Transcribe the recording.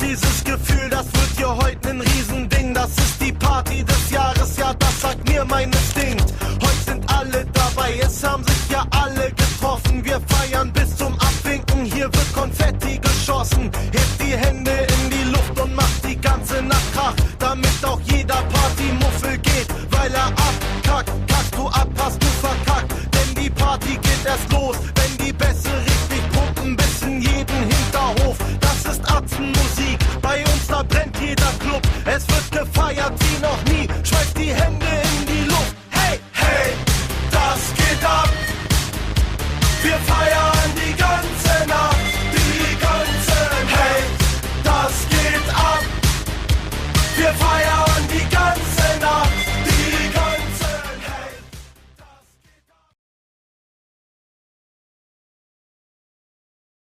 Dieses Gefühl, das wird hier heute ein Riesending. Das ist die Party des Jahres, ja, das sagt mir mein Instinkt. Heute sind alle dabei, es haben sich ja alle getroffen. Wir feiern bis zum Abwinken, hier wird Konfetti geschossen. Hebt die Hände in die Luft und macht die ganze Nacht Krach, damit auch jeder Partymuffel geht, weil er abkackt. Kackst du ab, hast du verkackt, denn die Party geht erst los, wenn die Bässe richtig pumpen bis in jeden Hinterhof. Das ist Atzenmusik, bei uns da brennt jeder Club. Es wird gefeiert wie noch nie, schmeißt die Hände in die Luft. Hey, hey, das geht ab. Wir feiern die ganze Nacht, die ganze Nacht. Hey, das geht ab. Wir feiern